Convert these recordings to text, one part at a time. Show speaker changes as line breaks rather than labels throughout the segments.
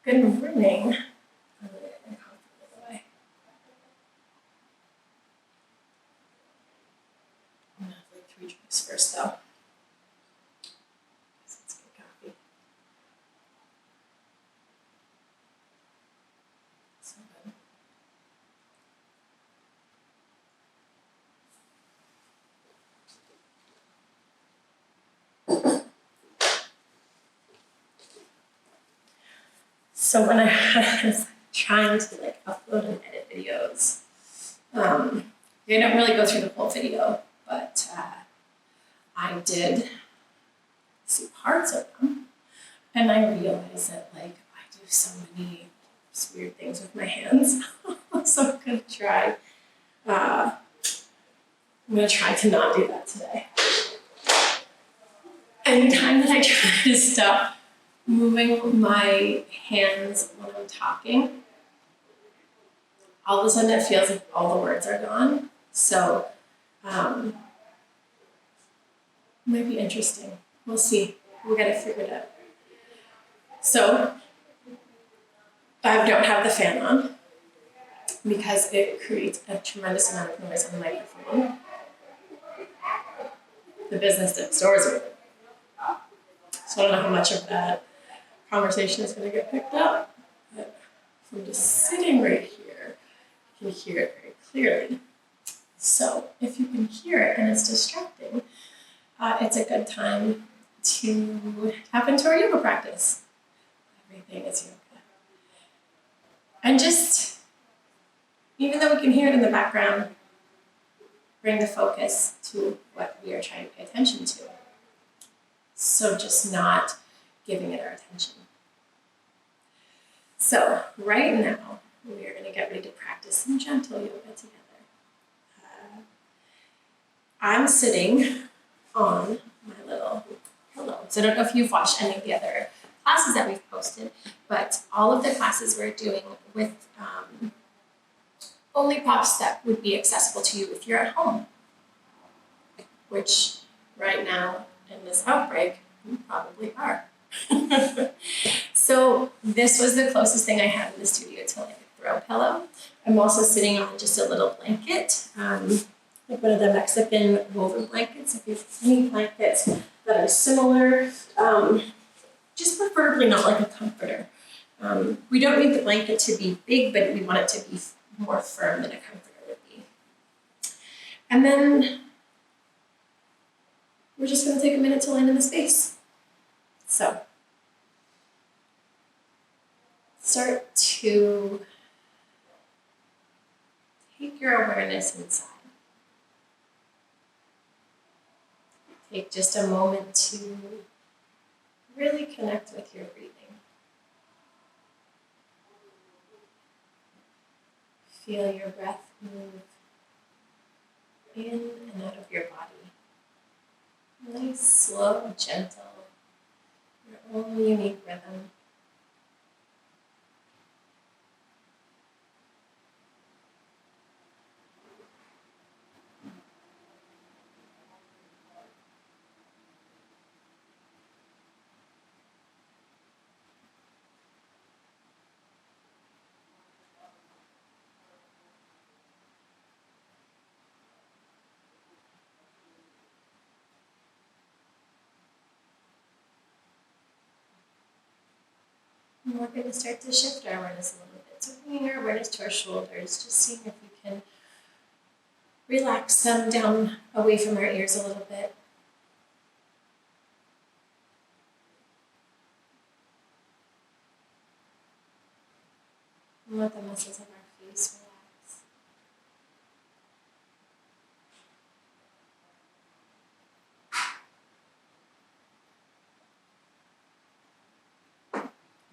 Good morning. I'm gonna get my coffee out of the way. I'm gonna have like 3 drinks first though. 'Cause it's good coffee. So good. So when I was trying to like upload and edit videos, I don't really go through the whole video, but I did see parts of them, and I realized that like I do so many weird things with my hands. So I'm gonna try. I'm gonna try to not do that today. Anytime that I try to stop moving my hands when I'm talking, all of a sudden it feels like all the words are gone. So, might be interesting. We'll see. We gotta figure it out. So, I don't have the fan on because it creates a tremendous amount of noise on the microphone. The business next door is open. So I don't know how much of that conversation is going to get picked up. But from just sitting right here, you can hear it very clearly. So if you can hear it and it's distracting, it's a good time to tap into our yoga practice. Everything is yoga. And just, even though we can hear it in the background, bring the focus to what we are trying to pay attention to. So just not giving it our attention. So right now, we are going to get ready to practice some gentle yoga together. I'm sitting on my little pillow. So I don't know if you've watched any of the other classes that we've posted, but all of the classes we're doing with only props that would be accessible to you if you're at home, which right now in this outbreak, you probably are. So this was the closest thing I had in the studio to like a throw pillow. I'm also sitting on just a little blanket, like one of the Mexican woven blankets. If you have any blankets that are similar, just preferably not like a comforter. We don't need the blanket to be big, but we want it to be more firm than a comforter would be. And then we're just going to take a minute to land in the space. So start to take your awareness inside. Take just a moment to really connect with your breathing. Feel your breath move in and out of your body. Nice, slow, gentle, your own unique rhythm. And we're going to start to shift our awareness a little bit. So bringing our awareness to our shoulders, just seeing if we can relax them down away from our ears a little bit. And let the muscles of our face relax.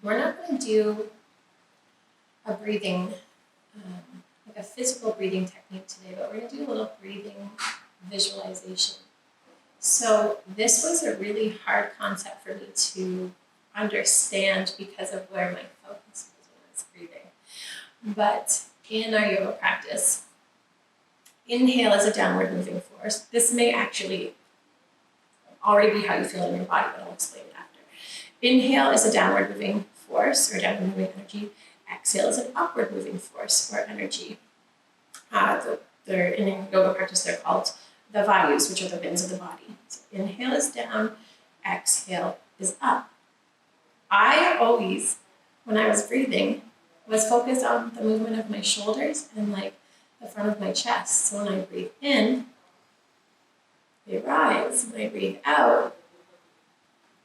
We're not going to do a breathing, like a physical breathing technique today, but we're going to do a little breathing visualization. So this was a really hard concept for me to understand because of where my focus was when I was breathing. But in our yoga practice, inhale is a downward moving force. This may actually already be how you feel in your body, but I'll explain it after. Inhale is a downward moving force or downward moving energy. Exhale is an upward moving force or energy. In yoga practice, they're called the vayus, which are the winds of the body. So inhale is down, exhale is up. I always, when I was breathing, was focused on the movement of my shoulders and like the front of my chest. So when I breathe in, they rise. When I breathe out,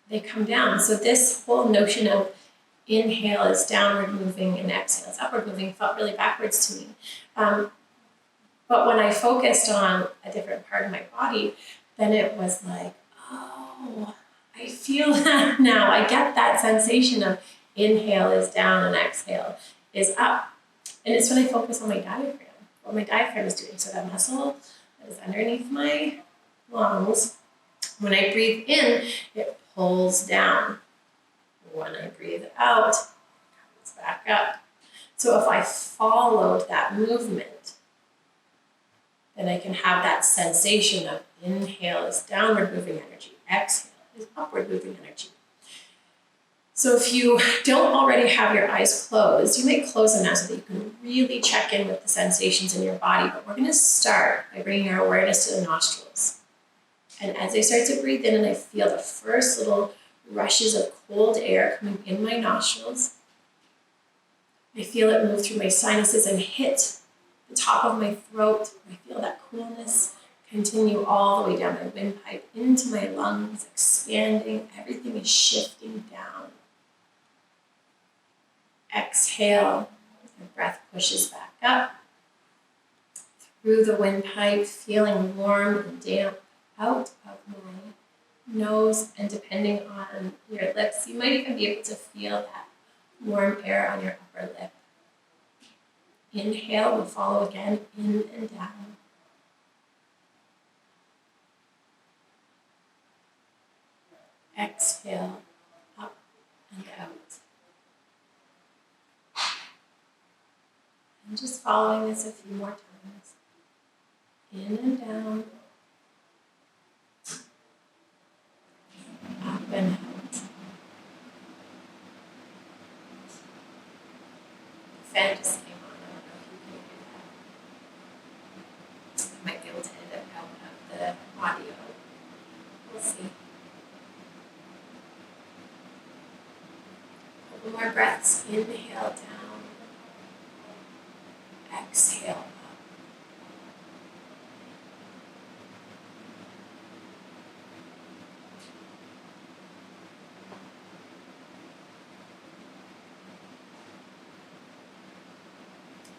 they come down. So this whole notion of inhale is downward moving and exhale is upward moving felt really backwards to me. But when I focused on a different part of my body, then it was like, oh, I feel that now. I get that sensation of inhale is down and exhale is up. And it's when I focus on my diaphragm, what my diaphragm is doing. So that muscle that is underneath my lungs, when I breathe in, it pulls down. When I breathe out, it comes back up. So if I followed that movement, then I can have that sensation of inhale is downward moving energy, exhale is upward moving energy. So if you don't already have your eyes closed, you may close them now so that you can really check in with the sensations in your body. But we're going to start by bringing our awareness to the nostrils. And as I start to breathe in and I feel the first little rushes of cold air coming in my nostrils, I feel it move through my sinuses and hit the top of my throat. I feel that coolness continue all the way down my windpipe into my lungs, expanding. Everything is shifting down. Exhale, the breath pushes back up through the windpipe, feeling warm and damp out of my nose, and depending on your lips, you might even be able to feel that warm air on your upper lip. Inhale will follow again, in and down. Exhale, up and out. And just following this a few more times. In and down. Up and out. Fan just came on. I don't know if you can hear that. I might be able to edit out of the audio. We'll see. Couple more breaths. Inhale down. Exhale up.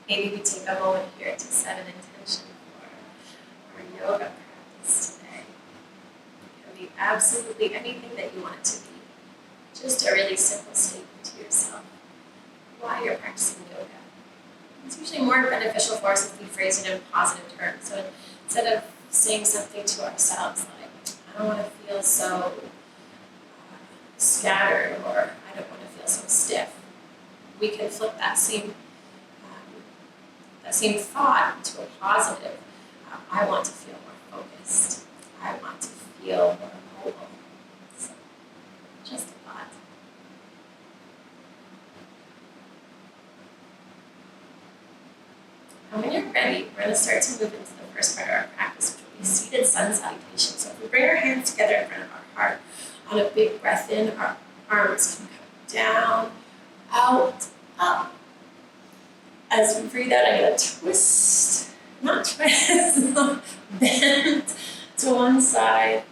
Maybe we take a moment here to set an intention for our yoga practice today. It can be absolutely anything that you want it to be. Just a really simple statement to yourself. Why you're practicing yoga. It's usually more beneficial for us if we phrase it in positive terms. So instead of saying something to ourselves like, I don't want to feel so scattered, or I don't want to feel so stiff, we can flip that same thought to a positive. I want to feel more focused. I want to feel more mobile. So, just a thought. And when you're ready, we're going to start to move into the first part of our practice, which will be seated sun salutation. So if we bring our hands together in front of our heart, on a big breath in, our arms can come down, out, up. As we breathe out, I'm going to twist, not twist, bend to one side.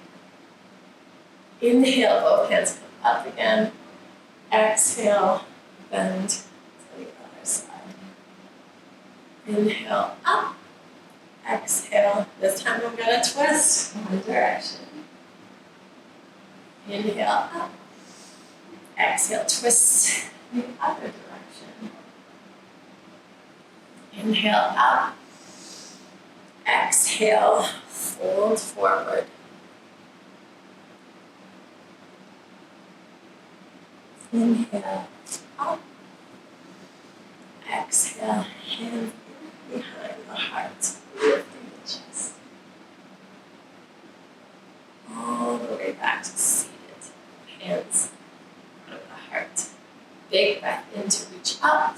Inhale, both hands come up again. Exhale, bend to the other side. Inhale, up. Exhale. This time I'm going to twist one direction. Inhale, up. Exhale, twist the other direction. Inhale up, exhale, fold forward. Inhale up, exhale, hands behind the heart, lifting the chest. All the way back to seated, hands in front of the heart. Big big breath in to reach up.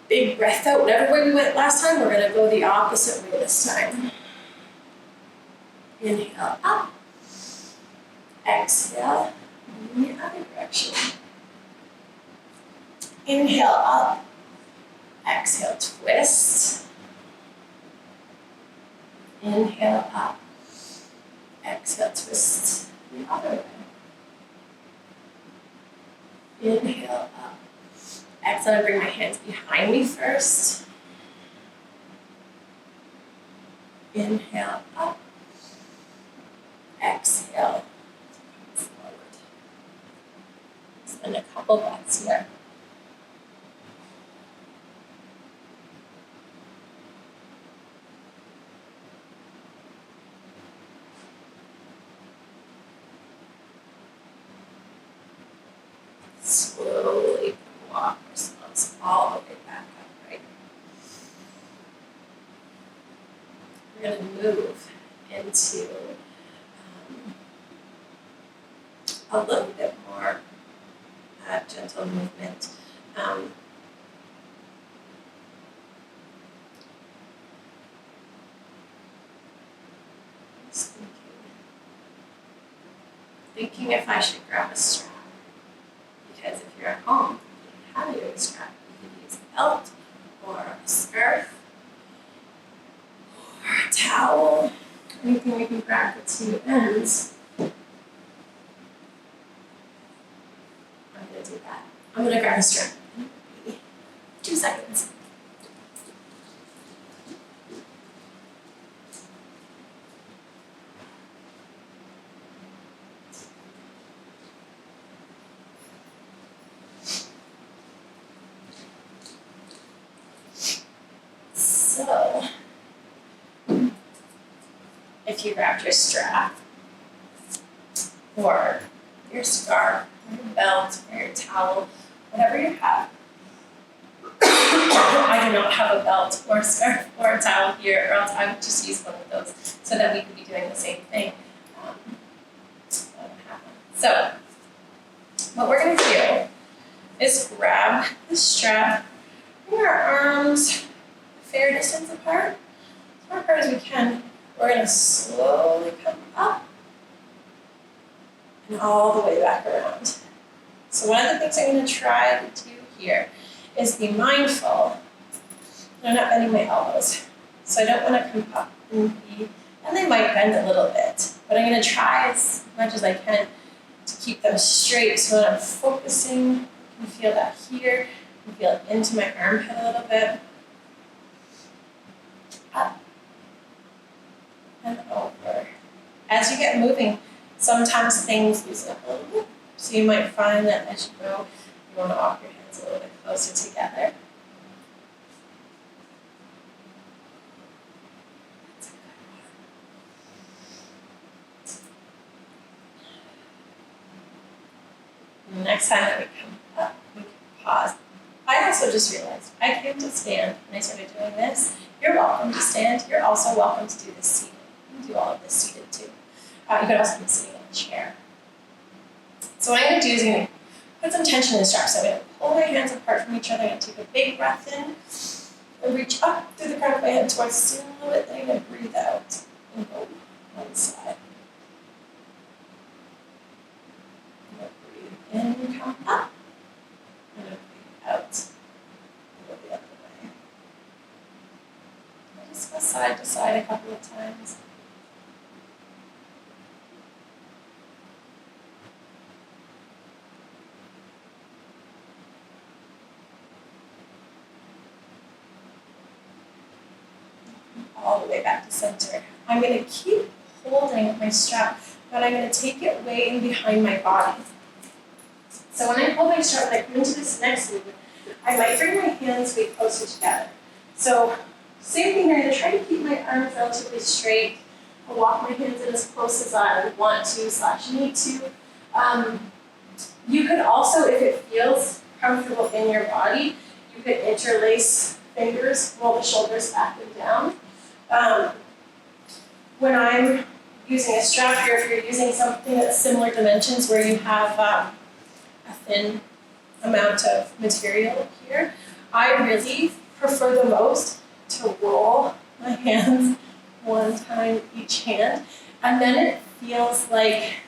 Big breath out. Whatever way we went last time, we're going to go the opposite way this time. Inhale up. Exhale in the other direction. Inhale up. Exhale, twist. Inhale up. Exhale, twist the other way. Inhale up. Exhale, bring my hands behind me first. Inhale up. Exhale. Forward. Spend a couple breaths here. Slowly walk ourselves all the way back upright. We're going to move into a little bit more gentle movement. Just thinking if I should grab a strap. Because if you're at home, you can have a yoga strap. You can use a belt or a scarf or a towel. Anything we can grab the two ends. I'm going to do that. I'm going to grab a strap. 2 seconds. So, if you grabbed your strap, or your scarf, or your belt, or your towel, whatever you have. I do not have a belt or a scarf or a towel here, or else I would just use one of those so that we could be doing the same thing. So, what we're going to do is grab the strap, bring our arms a fair distance apart, as far apart as we can. We're going to slowly come up and all the way back around. So one of the things I'm going to try to do here is be mindful. I'm not bending my elbows, so I don't want to come up and they might bend a little bit, but I'm going to try as much as I can to keep them straight. So when I'm focusing, you can feel that here, you can feel it into my armpit a little bit. Up and over. As you get moving, sometimes things loosen up a little bit. So you might find that as you go, you want to walk your hands a little bit closer together. That's a good one. Next time that we come up, we can pause. I also just realized I came to stand and I started doing this. You're welcome to stand. You're also welcome to do this seated. You can do all of this seated too. You could also be sitting in a chair. So what I'm going to do is I'm going to put some tension in the strap. So I'm going to pull my hands apart from each other. I'm going to take a big breath in and reach up through the crown of my head towards the ceiling a little bit. Then I'm going to breathe out and go one side. I'm going to breathe in, come up. I'm going to breathe out and go the other way. I just go side to side a couple of times. All the way back to center. I'm going to keep holding my strap, but I'm going to take it way in behind my body. So when I hold my strap and I come into this next movement, I might bring my hands way closer together. So same thing, I'm going to try to keep my arms relatively straight. I'll walk my hands in as close as I want to / need to. You could also, if it feels comfortable in your body, you could interlace fingers, roll the shoulders back and down. When I'm using a strap here, if you're using something that's similar dimensions where you have a thin amount of material here. I really prefer the most to roll my hands one time each hand, and then it feels like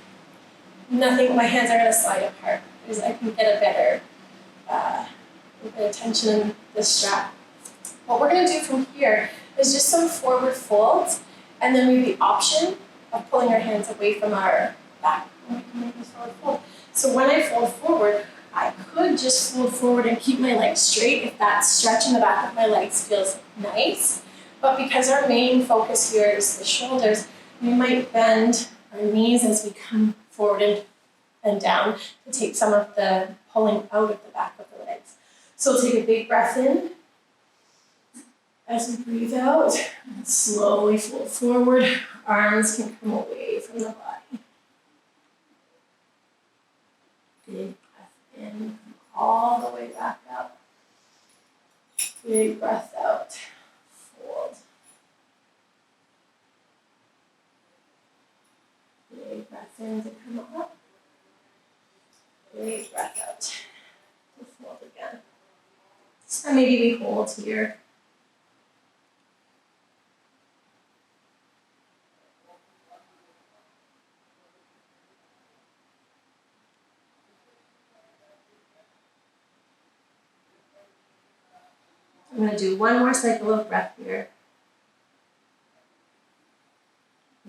nothing, my hands are gonna slide apart because I can get a better tension in the strap. What we're gonna do from here is just some forward folds, and then we have the option of pulling our hands away from our back, and we can make this forward fold. So when I fold forward, I could just fold forward and keep my legs straight if that stretch in the back of my legs feels nice. But because our main focus here is the shoulders, we might bend our knees as we come forward and down to take some of the pulling out of the back of the legs. So we'll take a big breath in. As we breathe out, and slowly fold forward. Arms can come away from the body. Big breath in, come all the way back up. Big breath out, fold. Big breath in to come up. Big breath out to fold again. So maybe we hold here. I'm going to do one more cycle of breath here.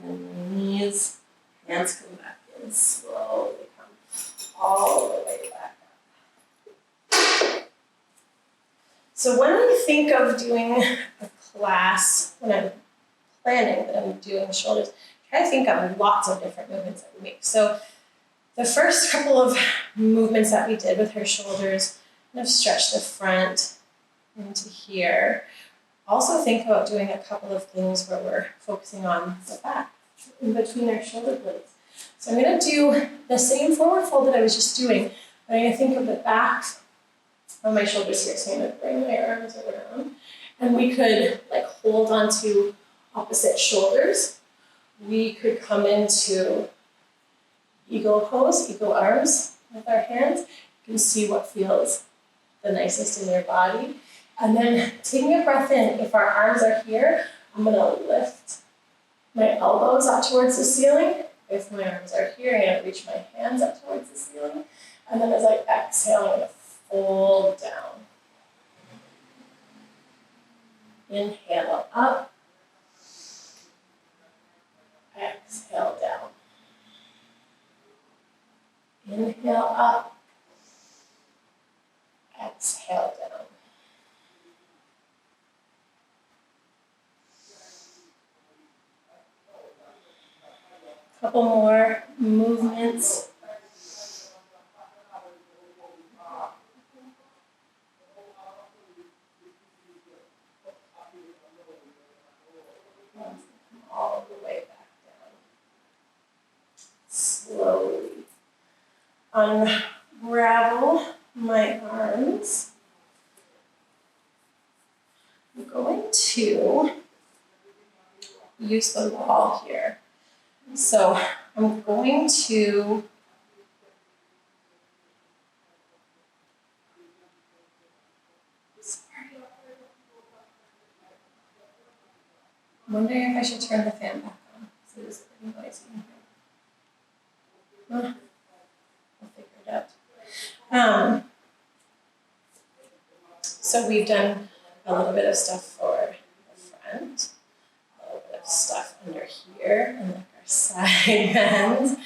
And my knees, hands come back in, slowly come all the way back up. So when I think of doing a class, when I'm planning that I'm doing shoulders, I try to think of lots of different movements that we make. So the first couple of movements that we did with her shoulders, kind of stretch the front into here. Also think about doing a couple of things where we're focusing on the back, in between our shoulder blades. So I'm going to do the same forward fold that I was just doing, but I'm going to think of the back of my shoulders here. So I'm going to bring my arms around, and we could like hold onto opposite shoulders. We could come into eagle pose, eagle arms with our hands. You can see what feels the nicest in your body. And then taking a breath in, if our arms are here, I'm gonna lift my elbows up towards the ceiling. If my arms are here, I'm gonna reach my hands up towards the ceiling. And then as I exhale, I'm gonna fold down. Inhale up. Exhale down. Inhale up. Exhale down. Couple more movements. All the way back down. Slowly unravel my arms. I'm going to use the wall here. So I'm going to I'm wondering if I should turn the fan back on. So it's pretty noisy in here. I'll figure it out. So we've done a little bit of stuff for the front, a little bit of stuff under here, and like our side bends,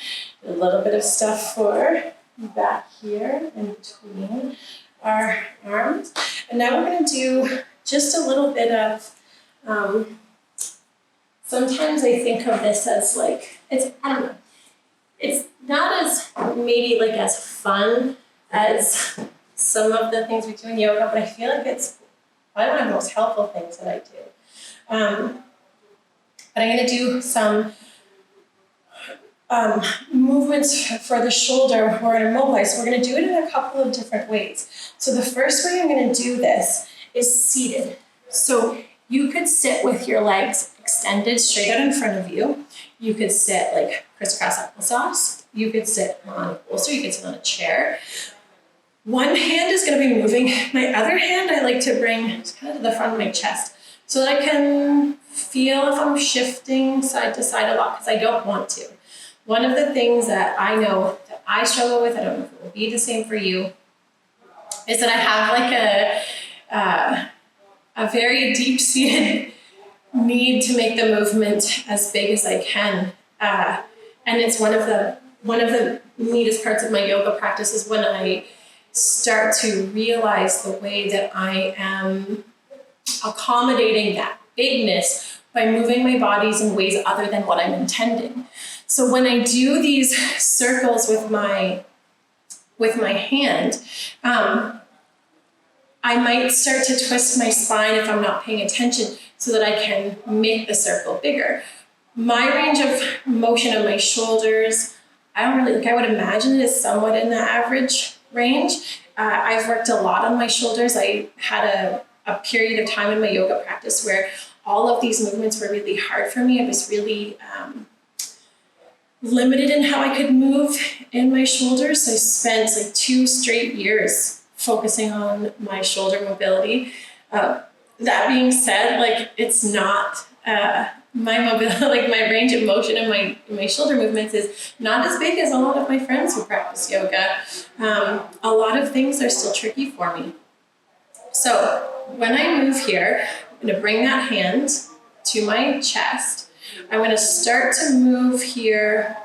a little bit of stuff for back here in between our arms. And now we're going to do just a little bit of, sometimes I think of this as like, I don't know, it's not as maybe like as fun as some of the things we do in yoga, but I feel like it's one of the most helpful things that I do. But I'm going to do some movements for the shoulder. We're going to mobilize. So we're going to do it in a couple of different ways. So the first way I'm going to do this is seated. So you could sit with your legs extended straight out in front of you. You could sit like crisscross applesauce. You could sit on a bolster. You could sit on a chair. One hand is going to be moving. My other hand I like to bring kind of to the front of my chest so that I can feel if I'm shifting side to side a lot, because I don't want to. One of the things that I know that I struggle with, I don't know if it will be the same for you, is that I have like a very deep-seated need to make the movement as big as I can. And it's one of the neatest parts of my yoga practice is when I start to realize the way that I am accommodating that bigness by moving my bodies in ways other than what I'm intending. So when I do these circles with my hand, I might start to twist my spine if I'm not paying attention so that I can make the circle bigger. My range of motion of my shoulders, I would imagine it is somewhat in the average range. I've worked a lot on my shoulders. I had a period of time in my yoga practice where all of these movements were really hard for me. I was really limited in how I could move in my shoulders. So I spent like 2 straight years focusing on my shoulder mobility. That being said, like it's not my mobility, like my range of motion and my shoulder movements is not as big as a lot of my friends who practice yoga. A lot of things are still tricky for me. So when I move here, I'm going to bring that hand to my chest. I'm going to start to move here,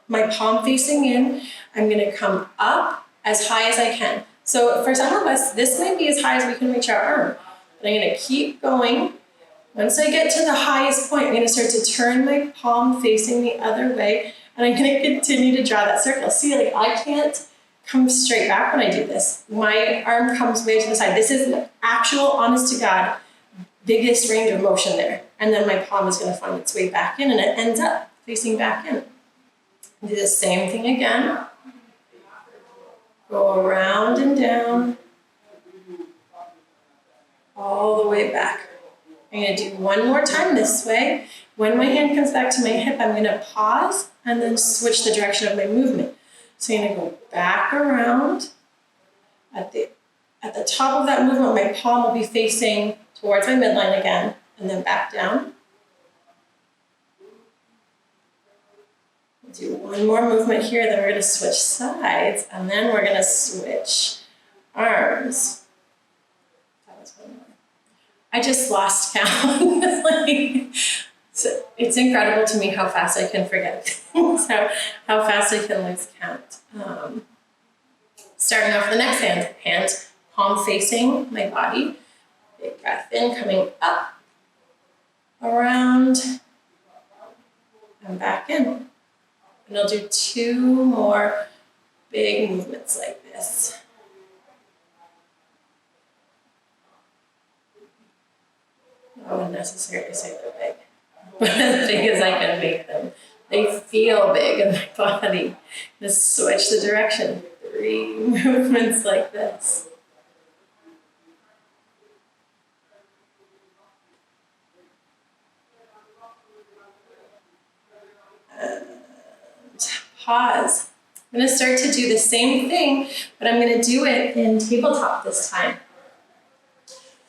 my palm facing in. I'm going to come up as high as I can. So for some of us, this might be as high as we can reach our arm. But I'm going to keep going. Once I get to the highest point, I'm going to start to turn my palm facing the other way, and I'm going to continue to draw that circle. See, like I can't come straight back when I do this. My arm comes way to the side. This is an actual, honest to God, biggest range of motion there. And then my palm is going to find its way back in, and it ends up facing back in. Do the same thing again. Go around and down, all the way back. I'm going to do one more time this way. When my hand comes back to my hip, I'm going to pause and then switch the direction of my movement. So I'm going to go back around. At the top of that movement, my palm will be facing towards my midline again, and then back down. Do one more movement here, then we're going to switch sides, and then we're going to switch arms. That was one more. I just lost count. So it's incredible to me how fast I can forget things, how fast I can lose count. Starting off with the next hand, palm facing my body. Big breath in, coming up, around, and back in. And I'll do 2 more big movements like this. I wouldn't necessarily say they're big, but as big as I can make them. They feel big in my body. Just switch the direction. 3 movements like this. Pause. I'm going to start to do the same thing, but I'm going to do it in tabletop this time.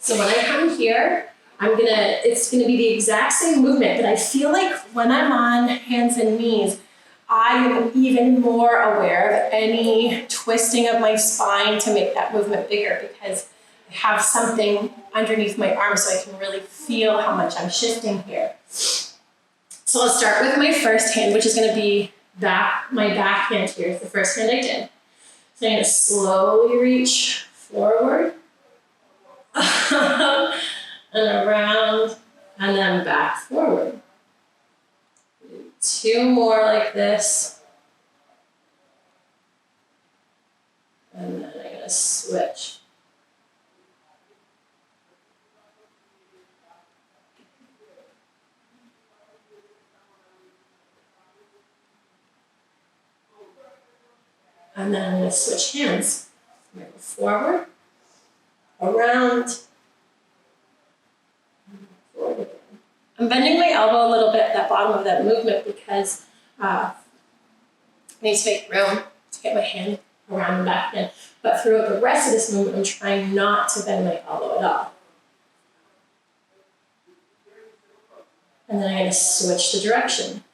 So when I come here, it's going to be the exact same movement, but I feel like when I'm on hands and knees, I am even more aware of any twisting of my spine to make that movement bigger, because I have something underneath my arm so I can really feel how much I'm shifting here. So I'll start with my first hand, which is going to be my back hand here is the first hand I did. So I'm going to slowly reach forward, and around, and then back forward. 2 more like this. And then I'm going to switch. And then I'm going to switch hands. I'm going to go forward, around, forward again. I'm bending my elbow a little bit at the bottom of that movement because I need to make room to get my hand around and back again. But throughout the rest of this movement, I'm trying not to bend my elbow at all. And then I'm going to switch the direction.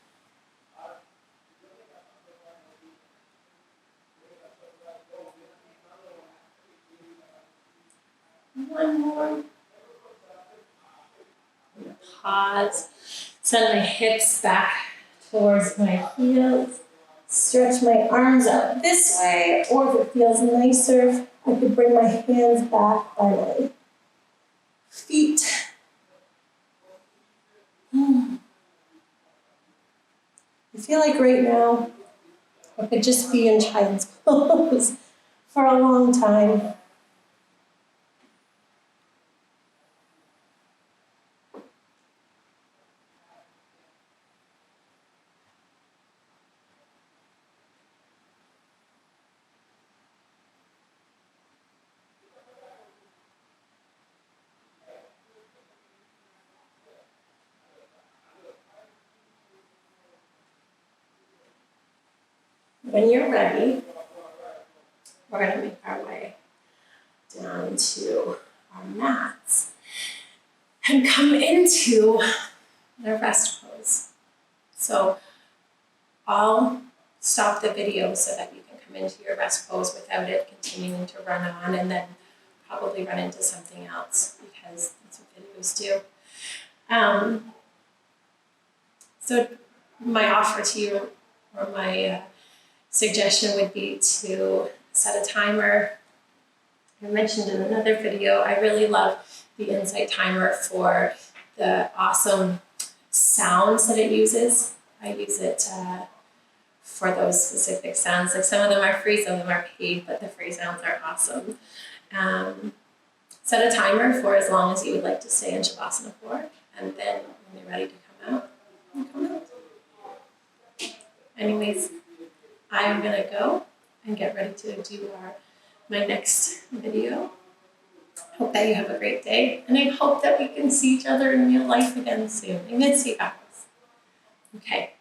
One more. I'm going to pause. Send my hips back towards my heels. Stretch my arms out this way, or if it feels nicer, I could bring my hands back by my feet. I feel like right now, I could just be in child's pose for a long time. When you're ready, we're going to make our way down to our mats and come into the rest pose. So I'll stop the video so that you can come into your rest pose without it continuing to run on and then probably run into something else because that's what videos do. So my offer to you, or my suggestion would be to set a timer. I mentioned in another video, I really love the Insight timer for the awesome sounds that it uses. I use it for those specific sounds. Like some of them are free, some of them are paid, but the free sounds are awesome. Set a timer for as long as you would like to stay in Shavasana for, and then when you're ready to come out, you come out. Anyways, I am gonna go and get ready to do my next video. Hope that you have a great day, and I hope that we can see each other in real life again soon. I miss you guys. Okay,